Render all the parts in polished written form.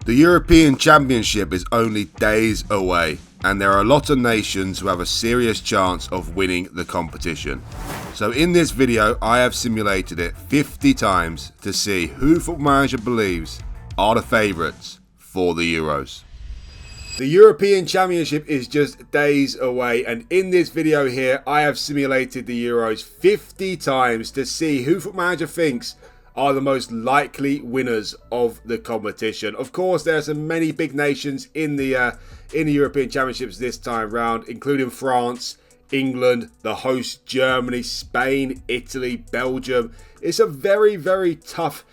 The European Championship is only days away, and there are a lot of nations who have a serious chance of winning the competition. So in this video, I have simulated it 50 times to see who Football Manager believes are the favourites for the Euros. The European Championship is just days away, and in this video here, I have simulated the Euros 50 times to see who Football Manager thinks are the most likely winners of the competition. Of course, there are so many big nations in the European Championships this time round, including France, England, the host Germany, Spain, Italy, Belgium. It's a very, very tough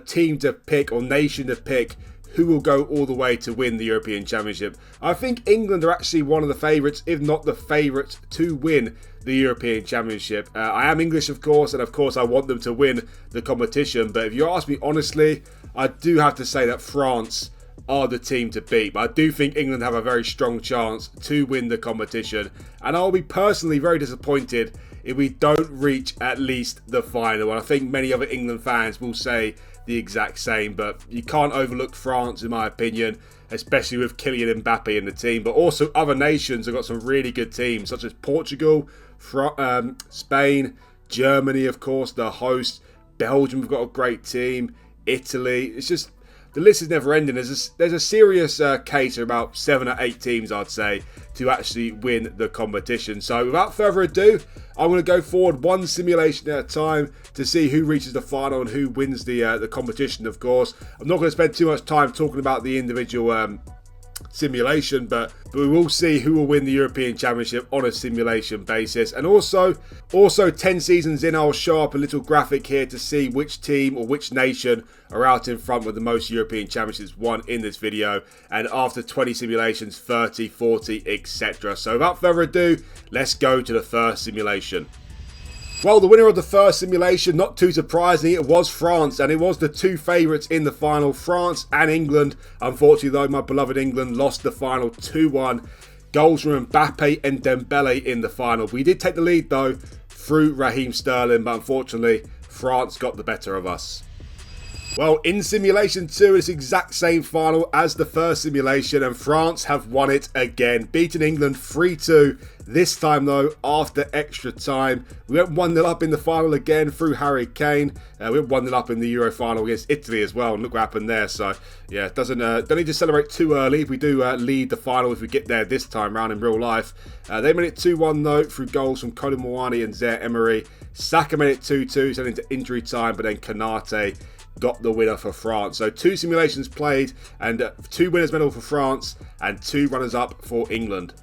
team to pick, or nation to pick, who will go all the way to win the European Championship. I think England are actually one of the favourites, if not the favourites, to win the European Championship. I am English, of course, and of course I want them to win the competition. But if you ask me honestly, I do have to say that France are the team to beat. But I do think England have a very strong chance to win the competition. And I'll be personally very disappointed if we don't reach at least the final. And I think many other England fans will say the exact same, but you can't overlook France in my opinion, especially with Kylian Mbappe in the team. But also other nations have got some really good teams, such as Portugal, Spain, Germany, of course, the host. Belgium have got a great team. Italy. It's just, the list is never ending. There's a serious case of about 7 or 8 teams, I'd say, to actually win the competition. So without further ado, I'm going to go forward one simulation at a time to see who reaches the final and who wins the competition, of course. I'm not going to spend too much time talking about the individual simulation, but we will see who will win the European Championship on a simulation basis. And also 10 seasons in, I'll show up a little graphic here to see which team or which nation are out in front with the most European Championships won in this video, and after 20 simulations, 30, 40, etc. So without further ado, let's go to the first simulation. Well, the winner of the first simulation, not too surprising, it was France, and it was the two favourites in the final, France and England. Unfortunately though, my beloved England lost the final 2-1. Goals from Mbappe and Dembele in the final. We did take the lead though through Raheem Sterling, but unfortunately France got the better of us. Well, in simulation 2, it's the exact same final as the first simulation, and France have won it again, beating England 3-2. This time though, after extra time. We went 1-0 up in the final again through Harry Kane. We went 1-0 up in the Euro final against Italy as well, and look what happened there. So yeah, don't need to celebrate too early if we do lead the final, if we get there this time round in real life. They made it 2-1 though through goals from Kolo Muani and Zaire Emery. Saka made it 2-2, sent into injury time, but then Konate got the winner for France. So 2 simulations played, and 2 winners medal for France and 2 runners up for England.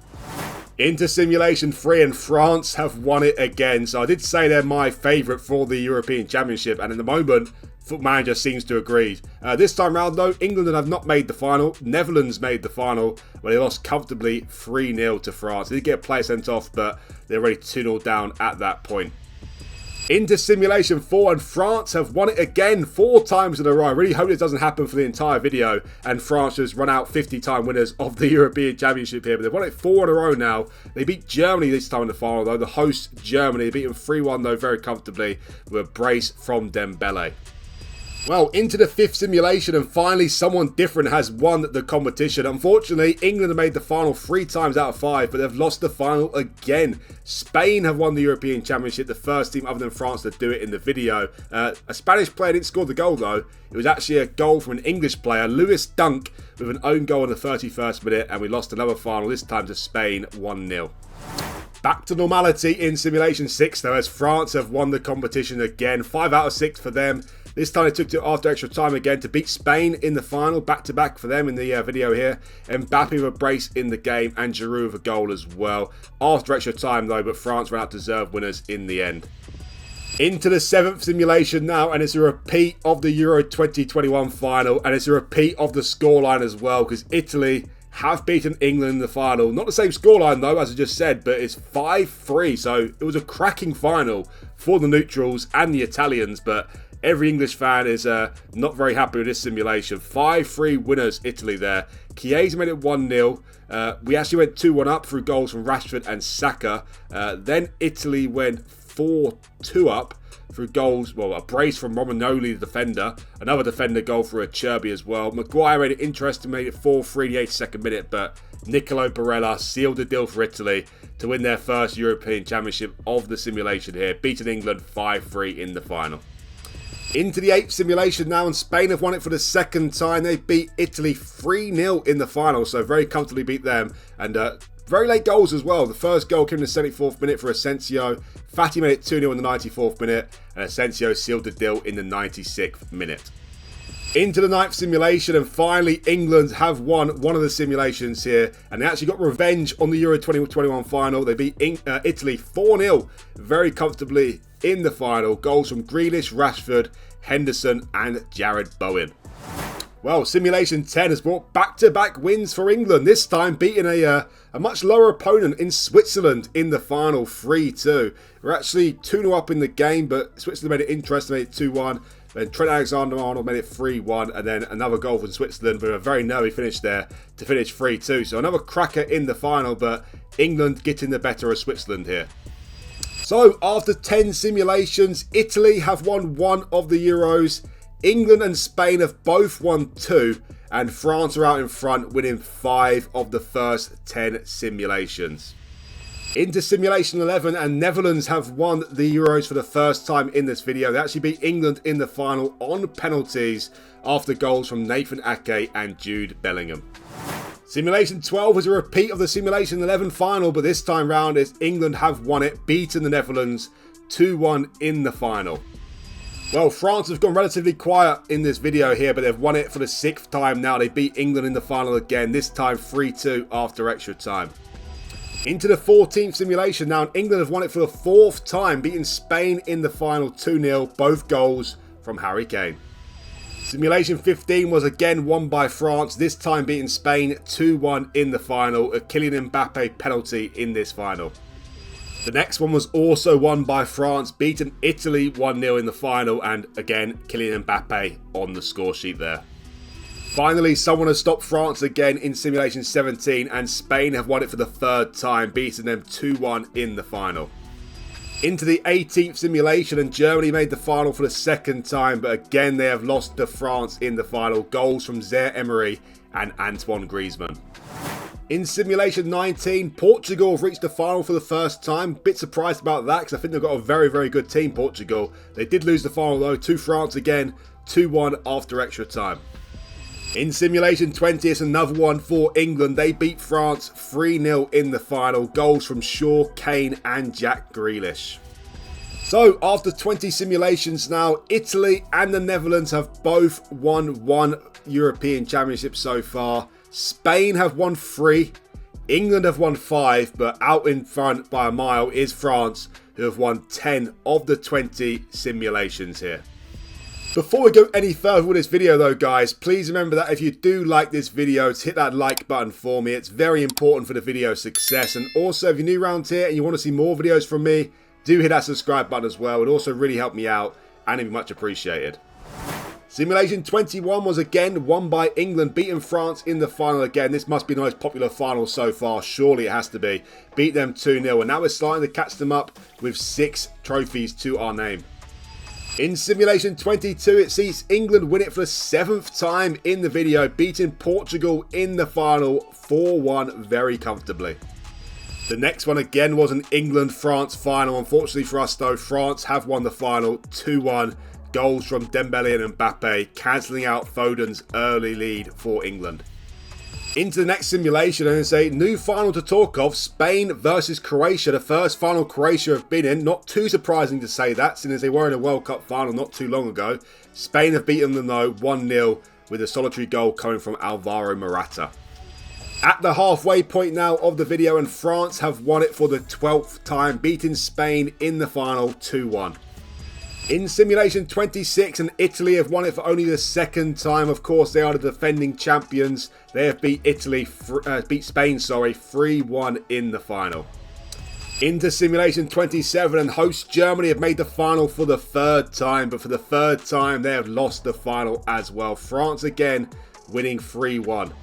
Into simulation 3, and France have won it again. So I did say they're my favourite for the European Championship, and in the moment Football Manager seems to agree. This time round though, England have not made the final. Netherlands made the final, where they lost comfortably 3-0 to France. They did get a player sent off, but they're already 2-0 down at that point. Into simulation 4, and France have won it again 4 times in a row. I really hope this doesn't happen for the entire video and France just run out 50-time winners of the European Championship here. But they've won it 4 in a row now. They beat Germany this time in the final though. The host Germany, they beat them 3-1 though very comfortably with a brace from Dembele. Well, into the 5th simulation, and finally someone different has won the competition. Unfortunately, England have made the final 3 times out of 5, but they've lost the final again. Spain have won the European Championship, the first team other than France to do it in the video. A Spanish player didn't score the goal though. It was actually a goal from an English player, Lewis Dunk, with an own goal in the 31st minute, and we lost another final, this time to Spain, 1-0. Back to normality in simulation 6 though, as France have won the competition again. 5 out of 6 for them. This time they took it after extra time again to beat Spain in the final, back-to-back for them in the video here. Mbappe with a brace in the game, and Giroud with a goal as well. After extra time though, but France ran out deserved winners in the end. Into the 7th simulation now, and it's a repeat of the Euro 2021 final, and it's a repeat of the scoreline as well, because Italy have beaten England in the final. Not the same scoreline though, as I just said, but it's 5-3, so it was a cracking final for the neutrals and the Italians, but every English fan is not very happy with this simulation. 5-3 winners, Italy there. Chiesa made it 1-0. We actually went 2-1 up through goals from Rashford and Saka. Then Italy went 4-2 up through goals. Well, a brace from Romagnoli, the defender. Another defender goal for Acerbi as well. Maguire made it interesting, made it 4-3 in the 82nd minute, but Nicolo Barella sealed the deal for Italy to win their first European Championship of the simulation here, beating England 5-3 in the final. Into the 8th simulation now, and Spain have won it for the second time. They beat Italy 3-0 in the final, so very comfortably beat them. And very late goals as well. The first goal came in the 74th minute for Asensio. Fati made it 2-0 in the 94th minute, and Asensio sealed the deal in the 96th minute. Into the 9th simulation, and finally England have won one of the simulations here, and they actually got revenge on the Euro 2021 final. They beat Italy 4-0 very comfortably in the final. Goals from Grealish, Rashford, Henderson and Jared Bowen. Well, Simulation 10 has brought back-to-back wins for England, this time beating a much lower opponent in Switzerland in the final 3-2. We're actually 2-0 up in the game, but Switzerland made it interesting, made it 2-1. Then Trent Alexander-Arnold made it 3-1, and then another goal from Switzerland with a very nervy finish there to finish 3-2. So another cracker in the final, but England getting the better of Switzerland here. So after 10 simulations, Italy have won 1 of the Euros, England and Spain have both won 2, and France are out in front, winning 5 of the first 10 simulations. Into Simulation 11, and Netherlands have won the Euros for the first time in this video. They actually beat England in the final on penalties after goals from Nathan Ake and Jude Bellingham. Simulation 12 is a repeat of the Simulation 11 final, but this time round is England have won it, beating the Netherlands 2-1 in the final. Well, France have gone relatively quiet in this video here, but they've won it for the 6th time now. They beat England in the final again, this time 3-2 after extra time. Into the 14th simulation now, and England have won it for the 4th time, beating Spain in the final 2-0, both goals from Harry Kane. Simulation 15 was again won by France, this time beating Spain 2-1 in the final, a Kylian Mbappe penalty in this final. The next one was also won by France, beating Italy 1-0 in the final, and again Kylian Mbappe on the score sheet there. Finally, someone has stopped France again in Simulation 17, and Spain have won it for the 3rd time, beating them 2-1 in the final. Into the 18th simulation, and Germany made the final for the 2nd time, but again they have lost to France in the final. Goals from Zaire Emery and Antoine Griezmann. In Simulation 19, Portugal have reached the final for the 1st time. Bit surprised about that because I think they've got a very, very good team, Portugal. They did lose the final though to France again, 2-1 after extra time. In Simulation 20, it's another one for England. They beat France 3-0 in the final. Goals from Shaw, Kane and Jack Grealish. So, after 20 simulations now, Italy and the Netherlands have both won 1 European Championship so far. Spain have won 3. England have won 5, but out in front by a mile is France, who have won 10 of the 20 simulations here. Before we go any further with this video though guys, please remember that if you do like this video, to hit that like button for me. It's very important for the video's success. And also if you're new around here and you want to see more videos from me, do hit that subscribe button as well. It would also really help me out and it'd be much appreciated. Simulation 21 was again won by England, beating France in the final again. This must be the most popular final so far, surely it has to be. Beat them 2-0 and now we're starting to catch them up with 6 trophies to our name. In Simulation 22, it sees England win it for the 7th time in the video, beating Portugal in the final 4-1 very comfortably. The next one again was an England-France final. Unfortunately for us though, France have won the final 2-1. Goals from Dembele and Mbappe, cancelling out Foden's early lead for England. Into the next simulation, and it's a new final to talk of, Spain versus Croatia, the first final Croatia have been in. Not too surprising to say that, since they were in a World Cup final not too long ago. Spain have beaten them though 1-0 with a solitary goal coming from Alvaro Morata. At the halfway point now of the video, and France have won it for the 12th time, beating Spain in the final 2-1. In Simulation 26, and Italy have won it for only the 2nd time. Of course, they are the defending champions. They have beat Spain, 3-1 in the final. Into Simulation 27, and host Germany have made the final for the 3rd time, but for the 3rd time they have lost the final as well. France again winning 3-1.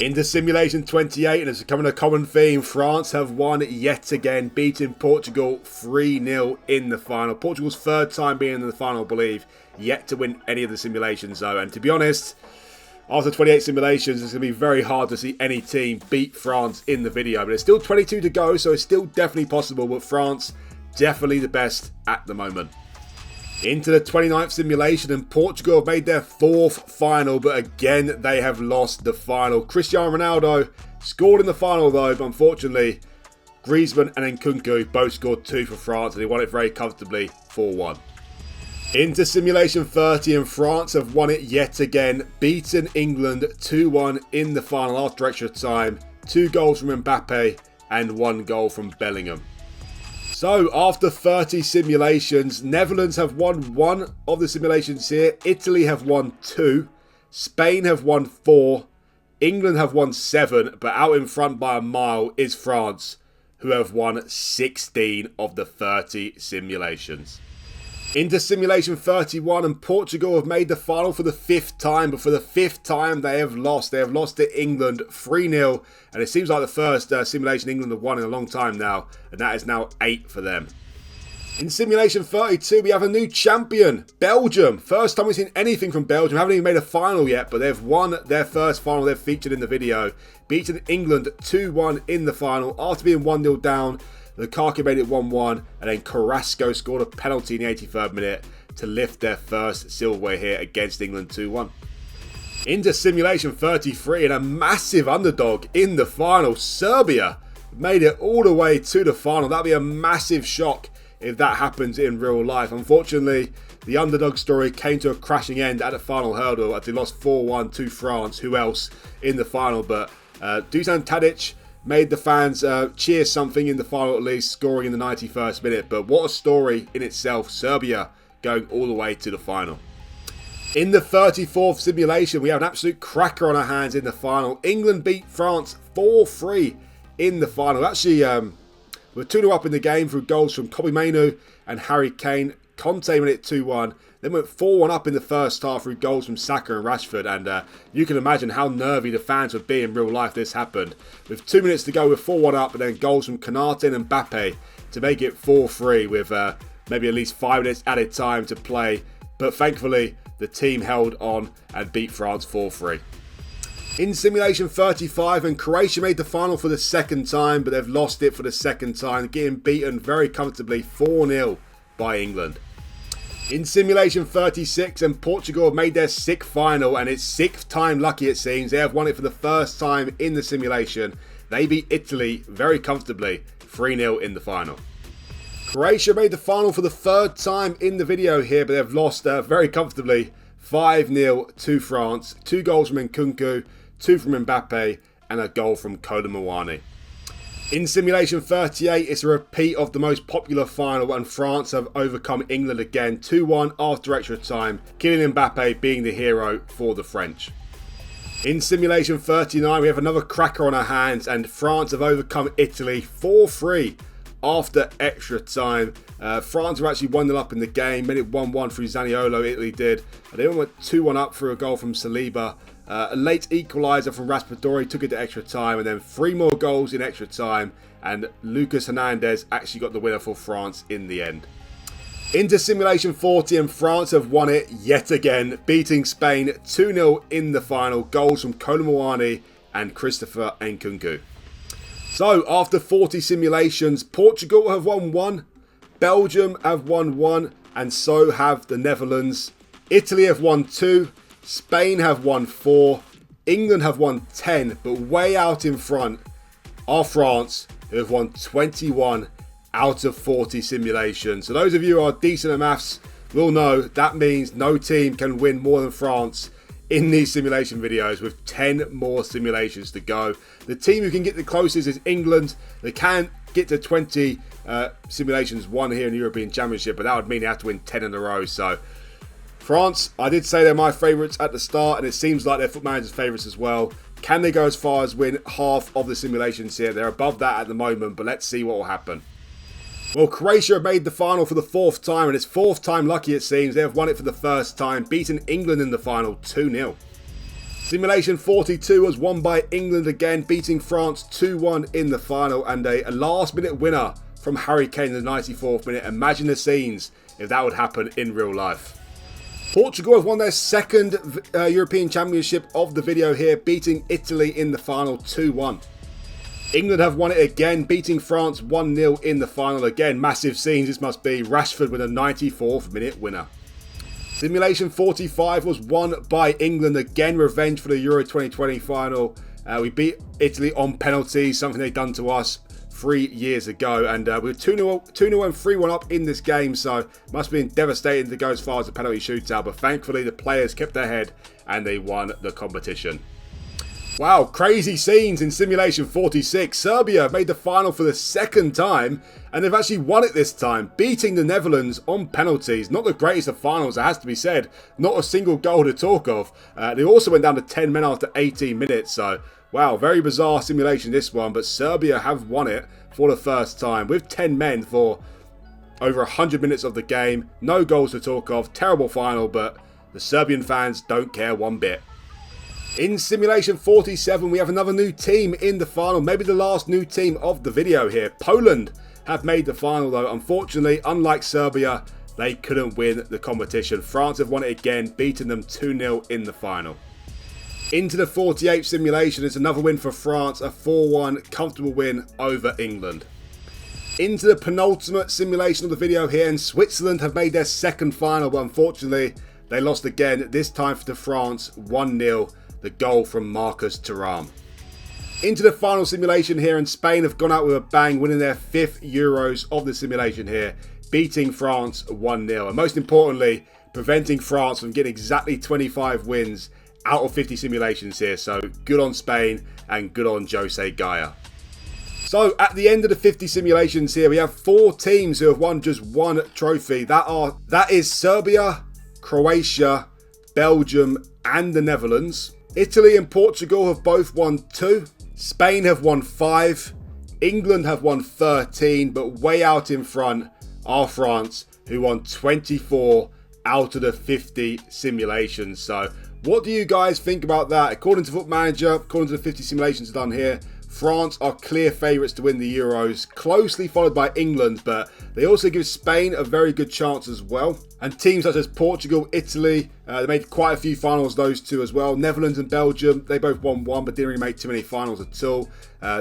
Into Simulation 28, and it's becoming a common theme. France have won yet again, beating Portugal 3-0 in the final. Portugal's third time being in the final, I believe, yet to win any of the simulations though. And to be honest, after 28 simulations, it's going to be very hard to see any team beat France in the video. But there's still 22 to go, so it's still definitely possible. But France, definitely the best at the moment. Into the 29th simulation, and Portugal have made their fourth final, but again they have lost the final. Cristiano Ronaldo scored in the final though, but unfortunately Griezmann and Nkunku both scored 2 for France, and they won it very comfortably 4-1. Into Simulation 30, and France have won it yet again, beaten England 2-1 in the final after extra time. 2 goals from Mbappe and 1 goal from Bellingham. So, after 30 simulations, Netherlands have won 1 of the simulations here. Italy have won 2. Spain have won 4. England have won 7. But out in front by a mile is France, who have won 16 of the 30 simulations. Into Simulation 31, and Portugal have made the final for the 5th time. But for the 5th time, they have lost. They have lost to England 3-0. And it seems like the first simulation England have won in a long time now. And that is now 8 for them. In Simulation 32, we have a new champion, Belgium. First time we've seen anything from Belgium. Haven't even made a final yet, but they've won their first final they've featured in the video. Beating England 2-1 in the final after being 1-0 down. Lukaku made it 1-1, and then Carrasco scored a penalty in the 83rd minute to lift their first silverware here against England 2-1. Into Simulation 33, and a massive underdog in the final. Serbia made it all the way to the final. That'd be a massive shock if that happens in real life. Unfortunately, the underdog story came to a crashing end at the final hurdle as they lost 4-1 to France. Who else in the final? But Dusan Tadic made the fans cheer something in the final at least, scoring in the 91st minute. But what a story in itself, Serbia going all the way to the final. In the 34th simulation, we have an absolute cracker on our hands in the final. England beat France 4-3 in the final. Actually, we're 2-0 up in the game through goals from Kobbie Mainoo and Harry Kane. Conte made it 2-1. Then went 4-1 up in the first half through goals from Saka and Rashford. And you can imagine how nervy the fans would be in real life this happened. With 2 minutes to go, we're 4-1 up, and then goals from Konate and Mbappe to make it 4-3 with maybe at least 5 minutes added time to play. But thankfully, the team held on and beat France 4-3. In Simulation 35, and Croatia made the final for the 2nd time, but they've lost it for the 2nd time, getting beaten very comfortably 4-0 by England. In Simulation 36, and Portugal have made their 6th final, and it's 6th time lucky it seems. They have won it for the first time in the simulation. They beat Italy very comfortably 3-0 in the final. Croatia made the final for the 3rd time in the video here, but they've lost very comfortably 5-0 to France. 2 goals from Nkunku, 2 from Mbappe, and a goal from Kolo Muani. In Simulation 38, it's a repeat of the most popular final, and France have overcome England again 2-1 after extra time, Kylian Mbappe being the hero for the French. In Simulation 39, we have another cracker on our hands, and France have overcome Italy 4-3 after extra time. France were actually 1-0 up in the game, made it 1-1 through Zaniolo, Italy did. They went 2-1 up through a goal from Saliba. A late equaliser from Raspadori took it to extra time, and then 3 more goals in extra time, and Lucas Hernandez actually got the winner for France in the end. Into Simulation 40, and France have won it yet again, beating Spain 2-0 in the final. Goals from Kolo Muani and Christopher Nkunku. So, after 40 simulations, Portugal have won 1, Belgium have won 1, and so have the Netherlands. Italy have won 2, Spain have won 4, England have won 10, but way out in front are France, who have won 21 out of 40 simulations. So those of you who are decent at maths will know that means no team can win more than France in these simulation videos, with 10 more simulations to go. The team who can get the closest is England. They can get to 20 simulations won here in the European Championship, but that would mean they have to win 10 in a row. So France, I did say they're my favourites at the start, and it seems like they're FootballManager's favourites as well. Can they go as far as win half of the simulations here? They're above that at the moment, but let's see what will happen. Well, Croatia have made the final for the 4th time, and it's 4th time lucky it seems. They have won it for the 1st time, beating England in the final 2-0. Simulation 42 was won by England again, beating France 2-1 in the final, and a last-minute winner from Harry Kane in the 94th minute. Imagine the scenes if that would happen in real life. Portugal have won their second European Championship of the video here, beating Italy in the final 2-1. England have won it again, beating France 1-0 in the final. Again, massive scenes this must be. Rashford with a 94th minute winner. Simulation 45 was won by England. Again, revenge for the Euro 2020 final. We beat Italy on penalties, something they'd done to us 3 years ago. And we were 2-0 and 3-1 up in this game, so it must have been devastating to go as far as the penalty shootout. But thankfully, the players kept their head and they won the competition. Wow, crazy scenes in Simulation 46. Serbia made the final for the second time, and they've actually won it this time, beating the Netherlands on penalties. Not the greatest of finals, it has to be said. Not a single goal to talk of. They also went down to 10 men after 18 minutes, so wow, very bizarre simulation this one, but Serbia have won it for the first time with 10 men for over 100 minutes of the game. No goals to talk of, terrible final, but the Serbian fans don't care one bit. In Simulation 47, we have another new team in the final. Maybe the last new team of the video here. Poland have made the final, though. Unfortunately, unlike Serbia, they couldn't win the competition. France have won it again, beating them 2-0 in the final. Into the 48th simulation, it's another win for France. A 4-1 comfortable win over England. Into the penultimate simulation of the video here, and Switzerland have made their second final, but unfortunately, they lost again, this time to France, 1-0. The goal from Marcus Thuram. Into the final simulation here, and Spain have gone out with a bang, winning their 5th Euros of the simulation here, beating France 1-0. And most importantly, preventing France from getting exactly 25 wins out of 50 simulations here. So good on Spain and good on Jose Gaya. So at the end of the 50 simulations here, we have 4 teams who have won just one trophy. That is Serbia, Croatia, Belgium and the Netherlands. Italy and Portugal have both won 2. Spain have won 5. England have won 13. But way out in front are France, who won 24 out of the 50 simulations. So what do you guys think about that? According to FootballManager, according to the 50 simulations done here, France are clear favourites to win the Euros, closely followed by England, but they also give Spain a very good chance as well. And teams such as Portugal, Italy, they made quite a few finals, those two as well. Netherlands and Belgium, they both won one, but didn't really make too many finals at all.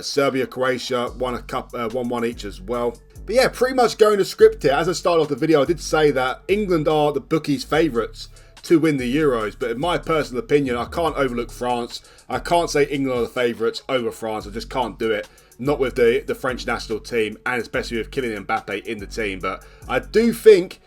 Serbia, Croatia won one each as well. But yeah, pretty much going to script here. As I started off the video, I did say that England are the bookies' favourites to win the Euros, but in my personal opinion, I can't overlook France. I can't say England are the favourites over France. I just can't do it. Not with the French national team, and especially with Kylian Mbappe in the team. But I do think,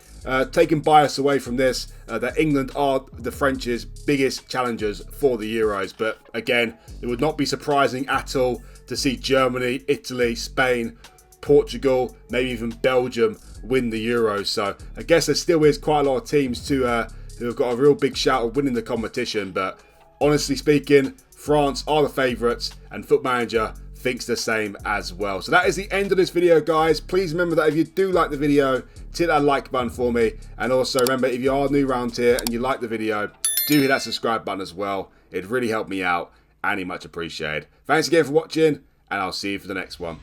taking bias away from this, that England are the French's biggest challengers for the Euros. But again, it would not be surprising at all to see Germany, Italy, Spain, Portugal, maybe even Belgium win the Euros. So I guess there still is quite a lot of teams who have got a real big shout of winning the competition. But honestly speaking, France are the favourites, and FootballManager thinks the same as well. So that is the end of this video, guys. Please remember that if you do like the video, hit that like button for me. And also remember, if you are new around here and you like the video, do hit that subscribe button as well. It'd really help me out and it's much appreciated. Thanks again for watching, and I'll see you for the next one.